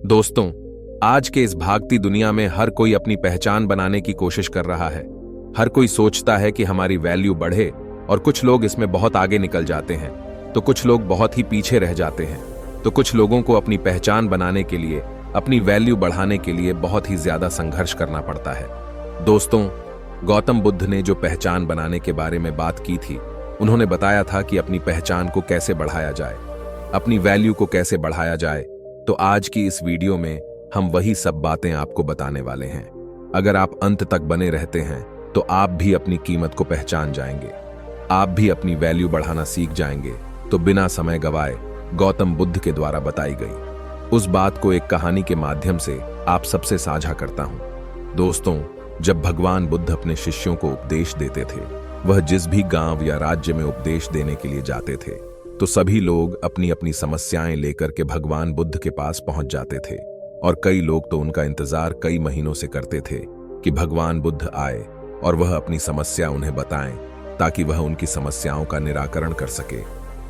दोस्तों, आज के इस भागती दुनिया में हर कोई अपनी पहचान बनाने की कोशिश कर रहा है। हर कोई सोचता है कि हमारी वैल्यू बढ़े और कुछ लोग इसमें बहुत आगे निकल जाते हैं, तो कुछ लोग बहुत ही पीछे रह जाते हैं। तो कुछ लोगों को अपनी पहचान बनाने के लिए, अपनी वैल्यू बढ़ाने के लिए बहुत ही ज्यादा संघर्ष करना पड़ता है। दोस्तों, गौतम बुद्ध ने जो पहचान बनाने के बारे में बात की थी, उन्होंने बताया था कि अपनी पहचान को कैसे बढ़ाया जाए, अपनी वैल्यू को कैसे बढ़ाया जाए। तो आज की इस वीडियो में हम वही सब बातें आपको बताने वाले हैं। अगर आप अंत तक बने रहते हैं तो आप भी अपनी कीमत को पहचान जाएंगे, आप भी अपनी वैल्यू बढ़ाना सीख जाएंगे। तो बिना समय गवाए गौतम बुद्ध के द्वारा बताई गई उस बात को एक कहानी के माध्यम से आप सबसे साझा करता हूं। दोस्तों, जब भगवान बुद्ध अपने शिष्यों को उपदेश देते थे, वह जिस भी गांव या राज्य में उपदेश देने के लिए जाते थे, तो सभी लोग अपनी अपनी समस्याएं लेकर के भगवान बुद्ध के पास पहुंच जाते थे। और कई लोग तो उनका इंतजार कई महीनों से करते थे कि भगवान बुद्ध आए और वह अपनी समस्या उन्हें बताएं, ताकि वह उनकी समस्याओं का निराकरण कर सके।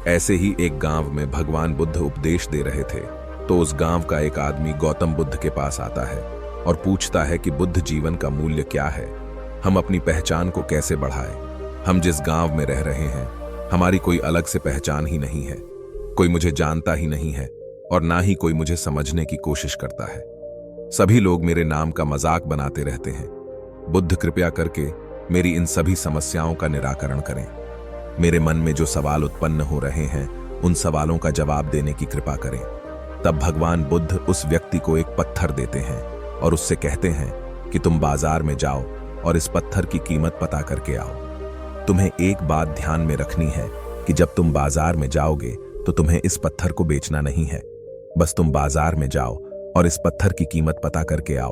ऐसे ही एक गांव में भगवान बुद्ध उपदेश दे रहे थे, तो उस गांव का एक आदमी गौतम बुद्ध के पास आता है और पूछता है कि बुद्ध, जीवन का मूल्य क्या है? हम अपनी पहचान को कैसे बढ़ाएं? हम जिस गांव में रह रहे हैं, हमारी कोई अलग से पहचान ही नहीं है। कोई मुझे जानता ही नहीं है और ना ही कोई मुझे समझने की कोशिश करता है। सभी लोग मेरे नाम का मजाक बनाते रहते हैं। बुद्ध, कृपया करके मेरी इन सभी समस्याओं का निराकरण करें। मेरे मन में जो सवाल उत्पन्न हो रहे हैं, उन सवालों का जवाब देने की कृपा करें। तब भगवान बुद्ध उस व्यक्ति को एक पत्थर देते हैं और उससे कहते हैं कि तुम बाजार में जाओ और इस पत्थर की कीमत पता करके आओ। तुम्हें एक बात ध्यान में रखनी है कि जब तुम बाजार में जाओगे तो तुम्हें इस पत्थर को बेचना नहीं है। बस तुम बाजार में जाओ और इस पत्थर की कीमत पता करके आओ।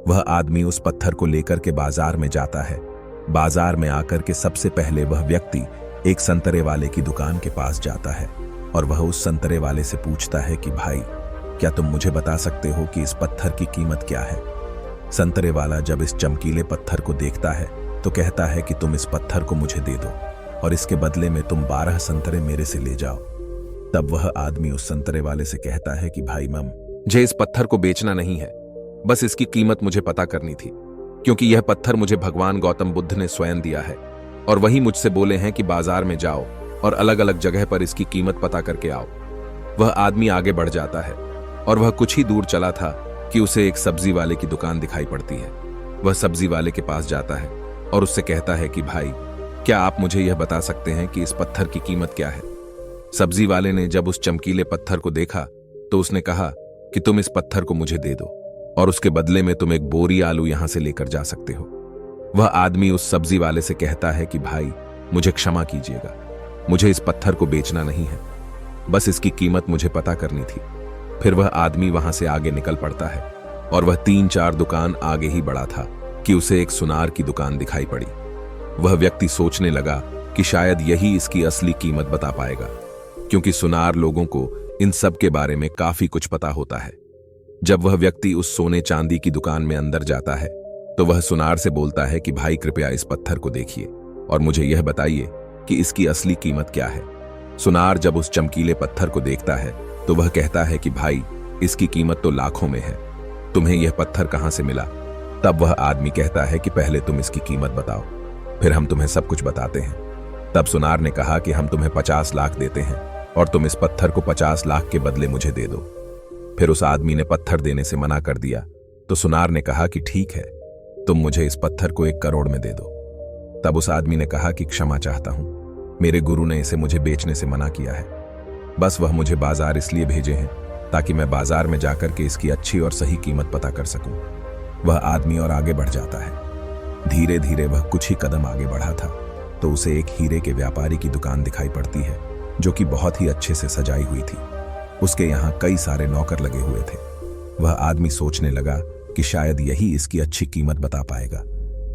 वह आदमी उस पत्थर को लेकर के बाजार में जाता है। बाजार में आकर के सबसे पहले वह व्यक्ति एक संतरे वाले की दुकान के पास जाता है और वह उस संतरे वाले से पूछता है कि भाई, क्या तुम मुझे बता सकते हो कि इस पत्थर की कीमत क्या है? संतरे वाला जब इस चमकीले पत्थर को देखता है तो कहता है कि तुम इस पत्थर को मुझे दे दो और इसके बदले में तुम 12 संतरे मेरे से ले जाओ। तब वह आदमी उस संतरे वाले से कहता है कि भाई, मुझे इस पत्थर को बेचना नहीं है, बस इसकी कीमत मुझे पता करनी थी, क्योंकि यह पत्थर मुझे भगवान गौतम बुद्ध ने स्वयं दिया है और वही मुझसे बोले हैं कि बाजार में जाओ और अलग अलग जगह पर इसकी कीमत पता करके आओ। वह आदमी आगे बढ़ जाता है और वह कुछ ही दूर चला था कि उसे एक सब्जी वाले की दुकान दिखाई पड़ती है। वह सब्जी वाले के पास जाता है और उससे कहता है कि भाई, क्या आप मुझे यह बता सकते हैं कि इस पत्थर की कीमत क्या है? सब्जी वाले ने जब उस चमकीले पत्थर को देखा तो उसने कहा कि तुम इस पत्थर को मुझे दे दो और उसके बदले में तुम एक बोरी आलू यहां से लेकर जा सकते हो। वह आदमी उस सब्जी वाले से कहता है कि भाई, मुझे क्षमा कीजिएगा, मुझे इस पत्थर को बेचना नहीं है, बस इसकी कीमत मुझे पता करनी थी। फिर वह आदमी वहां से आगे निकल पड़ता है और वह 3-4 दुकान आगे ही बढ़ा था कि उसे एक सुनार की दुकान दिखाई पड़ी। वह व्यक्ति सोचने लगा कि शायद यही इसकी असली कीमत बता पाएगा, क्योंकि सुनार लोगों को इन सब के बारे में काफी कुछ पता होता है। जब वह व्यक्ति उस सोने चांदी की दुकान में अंदर जाता है तो वह सुनार से बोलता है कि भाई, कृपया इस पत्थर को देखिए और मुझे यह बताइए कि इसकी असली कीमत क्या है। सुनार जब उस चमकीले पत्थर को देखता है तो वह कहता है कि भाई, इसकी कीमत तो लाखों में है, तुम्हें यह पत्थर कहां से मिला? तब वह आदमी कहता है कि पहले तुम इसकी कीमत बताओ, फिर हम तुम्हें सब कुछ बताते हैं। तब सुनार ने कहा कि हम तुम्हें 50 लाख देते हैं और तुम इस पत्थर को 50 लाख के बदले मुझे दे दो। फिर उस आदमी ने पत्थर देने से मना कर दिया तो सुनार ने कहा कि ठीक है, तुम मुझे इस पत्थर को 1 करोड़ में दे दो। तब उस आदमी ने कहा कि क्षमा चाहता हूं, मेरे गुरु ने इसे मुझे बेचने से मना किया है, बस वह मुझे बाजार इसलिए भेजे हैं ताकि मैं बाजार में जाकर के इसकी अच्छी और सही कीमत पता कर सकूं। वह आदमी और आगे बढ़ जाता है। धीरे धीरे वह कुछ ही कदम आगे बढ़ा था तो उसे एक हीरे के व्यापारी की दुकान दिखाई पड़ती है, जो कि बहुत ही अच्छे से सजाई हुई थी। उसके यहाँ कई सारे नौकर लगे हुए थे। वह आदमी सोचने लगा कि शायद यही इसकी अच्छी कीमत बता पाएगा,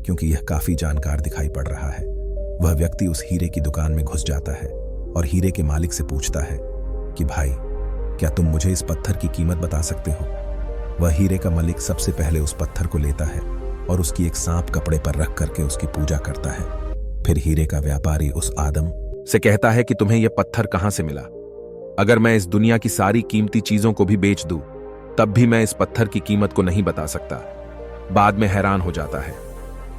क्योंकि यह काफी जानकार दिखाई पड़ रहा है। वह व्यक्ति उस हीरे की दुकान में घुस जाता है और हीरे के मालिक से पूछता है कि भाई, क्या तुम मुझे इस पत्थर की कीमत बता सकते हो? वह हीरे का मालिक सबसे पहले उस पत्थर को लेता है और उसकी एक सांप कपड़े पर रख करके उसकी पूजा करता है। फिर हीरे का व्यापारी उस आदम से कहता है कि तुम्हें यह पत्थर कहां से मिला? अगर मैं इस दुनिया की सारी कीमती चीजों को भी बेच दूं तब भी मैं इस पत्थर की कीमत को नहीं बता सकता। बाद में हैरान हो जाता है।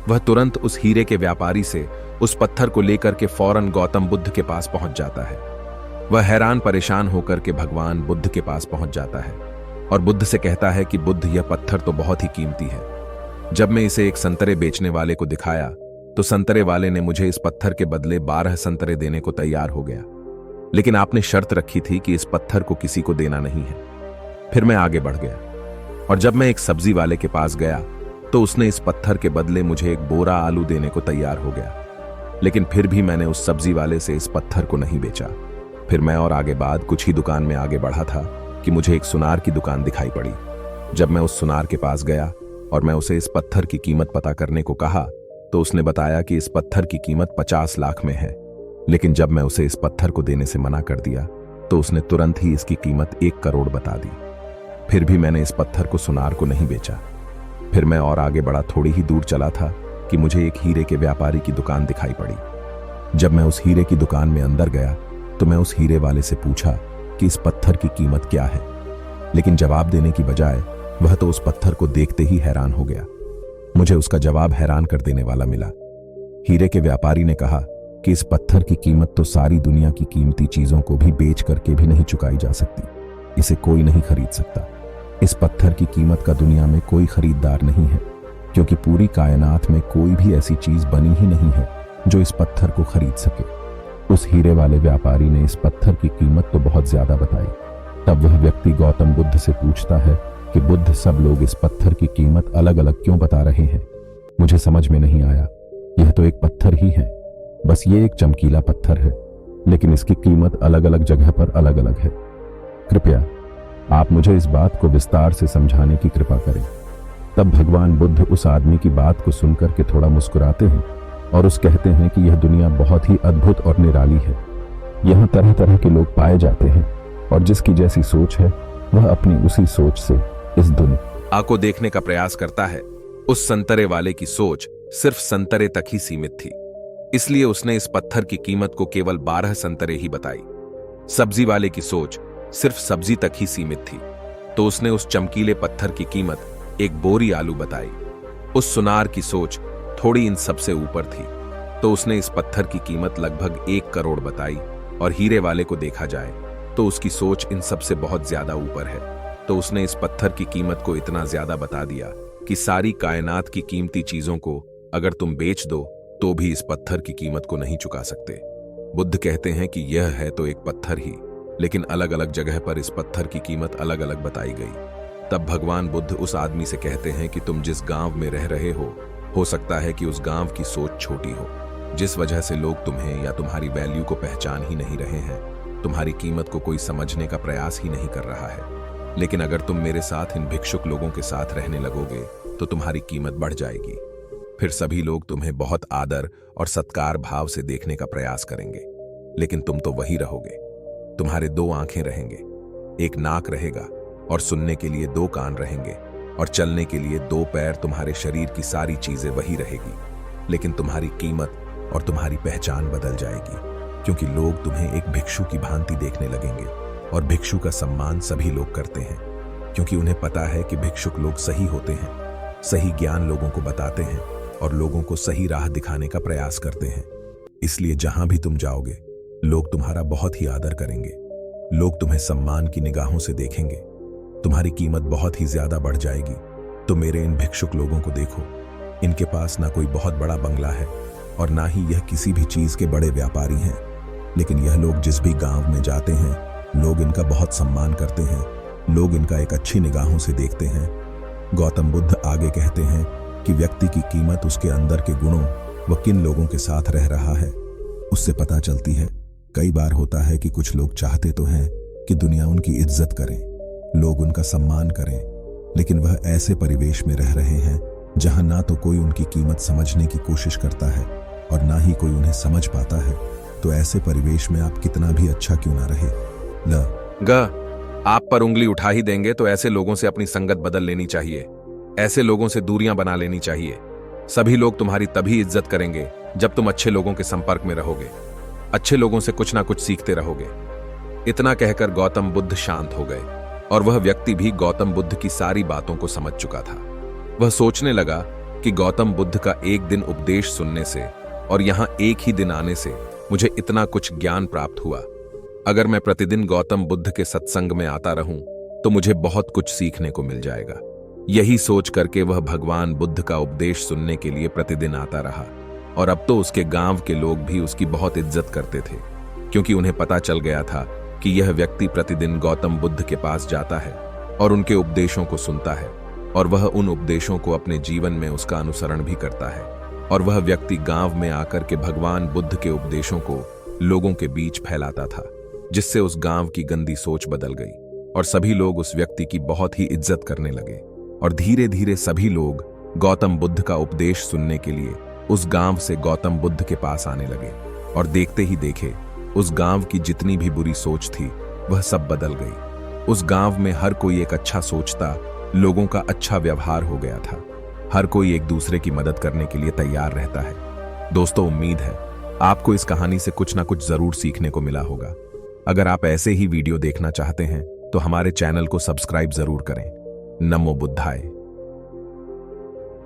वह तुरंत उस हीरे के व्यापारी से उस पत्थर को लेकर के फौरन गौतम बुद्ध के पास पहुंच जाता है। वह हैरान परेशान होकर के भगवान बुद्ध के पास पहुंच जाता है और बुद्ध से कहता है कि बुद्ध, यह पत्थर तो बहुत ही कीमती है। जब मैं इसे एक संतरे बेचने वाले को दिखाया तो संतरे वाले ने मुझे इस पत्थर के बदले 12 संतरे देने को तैयार हो गया, लेकिन आपने शर्त रखी थी कि इस पत्थर को किसी को देना नहीं है। फिर मैं आगे बढ़ गया और जब मैं एक सब्जी वाले के पास गया तो उसने इस पत्थर के बदले मुझे एक बोरा आलू देने को तैयार हो गया, लेकिन फिर भी मैंने उस सब्जी वाले से इस पत्थर को नहीं बेचा। फिर मैं और आगे बाद कुछ ही दुकान में आगे बढ़ा था कि मुझे एक सुनार की दुकान दिखाई पड़ी। जब मैं उस सुनार के पास गया और मैं उसे इस पत्थर की कीमत पता करने को कहा तो उसने बताया कि इस पत्थर की कीमत 50 लाख में है, लेकिन जब मैं उसे इस पत्थर को देने से मना कर दिया तो उसने तुरंत ही इसकी कीमत 1 करोड़ बता दी। फिर भी मैंने इस पत्थर को सुनार को नहीं बेचा। फिर मैं और आगे बढ़ा, थोड़ी ही दूर चला था कि मुझे एक हीरे के व्यापारी की दुकान दिखाई पड़ी। जब मैं उस हीरे की दुकान में अंदर गया तो मैं उस हीरे वाले से पूछा कि इस पत्थर की कीमत क्या है, लेकिन जवाब देने की बजाय वह तो उस पत्थर को देखते ही हैरान हो गया। मुझे उसका जवाब हैरान कर देने वाला मिला। हीरे के व्यापारी ने कहा कि इस पत्थर की कीमत तो सारी दुनिया की कीमती चीजों को भी बेच करके भी नहीं चुकाई जा सकती। इसे कोई नहीं खरीद सकता। इस पत्थर की कीमत का दुनिया में कोई खरीदार नहीं है, क्योंकि पूरी कायनात में कोई भी ऐसी चीज बनी ही नहीं है जो इस पत्थर को खरीद सके। उस हीरे वाले व्यापारी ने इस पत्थर की कीमत तो बहुत ज्यादा बताई। तब वह व्यक्ति गौतम बुद्ध से पूछता है कि बुद्ध, सब लोग इस पत्थर की कीमत अलग अलग क्यों बता रहे हैं? मुझे समझ में नहीं आया। यह तो एक पत्थर ही है, बस ये एक चमकीला पत्थर है, लेकिन इसकी कीमत अलग अलग जगह पर अलग अलग है। कृपया आप मुझे इस बात को विस्तार से समझाने की कृपा करें। तब भगवान बुद्ध उस आदमी की बात को सुनकर के थोड़ा मुस्कुराते हैं और उस कहते हैं कि यह दुनिया बहुत ही अद्भुत और निराली है। यहाँ तरह तरह के लोग पाए जाते हैं और जिसकी जैसी सोच है वह अपनी उसी सोच से इस दुनिया को देखने का प्रयास करता है। उस संतरे वाले की सोच सिर्फ संतरे तक ही सीमित थी, इसलिए उसने इस पत्थर की कीमत को केवल 12 संतरे ही बताई। सब्जी वाले की सोच सिर्फ सब्जी तक ही सीमित थी, तो उसने उस चमकीले पत्थर की कीमत एक बोरी आलू बताई। उस सुनार की सोच थोड़ी इन सबसे ऊपर थी, तो उसने इस पत्थर की कीमत लगभग 1 करोड़ बताई। और हीरे वाले को देखा जाए तो उसकी सोच इन सबसे बहुत ज्यादा ऊपर है, तो उसने इस पत्थर की कीमत को इतना ज्यादा बता दिया कि सारी कायनात की कीमती चीजों को अगर तुम बेच दो तो भी इस पत्थर की कीमत को नहीं चुका सकते। बुद्ध कहते हैं कि यह है तो एक पत्थर ही, लेकिन अलग अलग जगह पर इस पत्थर की कीमत अलग अलग बताई गई। तब भगवान बुद्ध उस आदमी से कहते हैं कि तुम जिस गांव में रह रहे हो सकता है कि उस गांव की सोच छोटी हो, जिस वजह से लोग तुम्हें या तुम्हारी वैल्यू को पहचान ही नहीं रहे हैं, तुम्हारी कीमत को कोई समझने का प्रयास ही नहीं कर रहा है। लेकिन अगर तुम मेरे साथ इन भिक्षुक लोगों के साथ रहने लगोगे तो तुम्हारी कीमत बढ़ जाएगी। फिर सभी लोग तुम्हें बहुत आदर और सत्कार भाव से देखने का प्रयास करेंगे, लेकिन तुम तो वही रहोगे। तुम्हारे 2 आंखें रहेंगे, एक नाक रहेगा और सुनने के लिए 2 कान रहेंगे और चलने के लिए 2 पैर। तुम्हारे शरीर की सारी चीजें वही रहेगी, लेकिन तुम्हारी कीमत और तुम्हारी पहचान बदल जाएगी, क्योंकि लोग तुम्हें एक भिक्षु की भांति देखने लगेंगे। और भिक्षु का सम्मान सभी लोग करते हैं, क्योंकि उन्हें पता है कि भिक्षुक लोग सही होते हैं, सही ज्ञान लोगों को बताते हैं और लोगों को सही राह दिखाने का प्रयास करते हैं। इसलिए जहां भी तुम जाओगे लोग तुम्हारा बहुत ही आदर करेंगे, लोग तुम्हें सम्मान की निगाहों से देखेंगे, तुम्हारी कीमत बहुत ही ज्यादा बढ़ जाएगी। तो मेरे इन भिक्षुक लोगों को देखो, इनके पास ना कोई बहुत बड़ा बंगला है और ना ही यह किसी भी चीज के बड़े व्यापारी हैं, लेकिन यह लोग जिस भी गांव में जाते हैं लोग इनका बहुत सम्मान करते हैं, लोग इनका एक अच्छी निगाहों से देखते हैं। गौतम बुद्ध आगे कहते हैं कि व्यक्ति की कीमत उसके अंदर के गुणों व किन लोगों के साथ रह रहा है उससे पता चलती है। कई बार होता है कि कुछ लोग चाहते तो हैं कि दुनिया उनकी इज्जत करे, लोग उनका सम्मान करें, लेकिन वह ऐसे परिवेश में रह रहे हैं जहां ना तो कोई उनकी कीमत समझने की कोशिश करता है और ना ही कोई उन्हें समझ पाता है। तो ऐसे परिवेश में आप कितना भी अच्छा क्यों ना रहे, आप पर उंगली उठा ही देंगे तो ऐसे लोगों से अपनी संगत बदल लेनी चाहिए, ऐसे लोगों से दूरियां बना लेनी चाहिए। सभी लोग तुम्हारी तभी इज्जत करेंगे जब तुम अच्छे लोगों के संपर्क में रहोगे, अच्छे लोगों से कुछ ना कुछ सीखते रहोगे। इतना कहकर गौतम बुद्ध शांत हो गए। और वह व्यक्ति भी गौतम बुद्ध की सारी बातों को समझ चुका था। वह सोचने लगा कि गौतम बुद्ध का एक दिन उपदेश सुनने से और यहां एक ही दिन आने से मुझे इतना कुछ ज्ञान प्राप्त हुआ। अगर मैं प्रतिदिन गौतम बुद्ध के सत्संग में आता रहूं तो मुझे बहुत कुछ सीखने को मिल जाएगा। यही सोच करके वह भगवान बुद्ध का उपदेश सुनने के लिए प्रतिदिन आता रहा और अब तो उसके गांव के लोग भी उसकी बहुत इज्जत करते थे, क्योंकि उन्हें पता चल गया था कि यह व्यक्ति प्रतिदिन गौतम बुद्ध के पास जाता है और उनके उपदेशों को सुनता है और वह उन उपदेशों को अपने जीवन में उसका अनुसरण भी करता है। और वह व्यक्ति गांव में आकर के भगवान बुद्ध के उपदेशों को लोगों के बीच फैलाता था, जिससे उस गांव की गंदी सोच बदल गई और सभी लोग उस व्यक्ति की बहुत ही इज्जत करने लगे। और धीरे धीरे सभी लोग गौतम बुद्ध का उपदेश सुनने के लिए उस गांव से गौतम बुद्ध के पास आने लगे और देखते ही देखे उस गांव की जितनी भी बुरी सोच थी वह सब बदल गई। उस गांव में हर कोई एक अच्छा सोचता, लोगों का अच्छा व्यवहार हो गया था। हर कोई एक दूसरे की मदद करने के लिए तैयार रहता है। दोस्तों, उम्मीद है आपको इस कहानी से कुछ ना कुछ जरूर सीखने को मिला होगा। अगर आप ऐसे ही वीडियो देखना चाहते हैं तो हमारे चैनल को सब्सक्राइब जरूर करें। नमो बुद्धाय।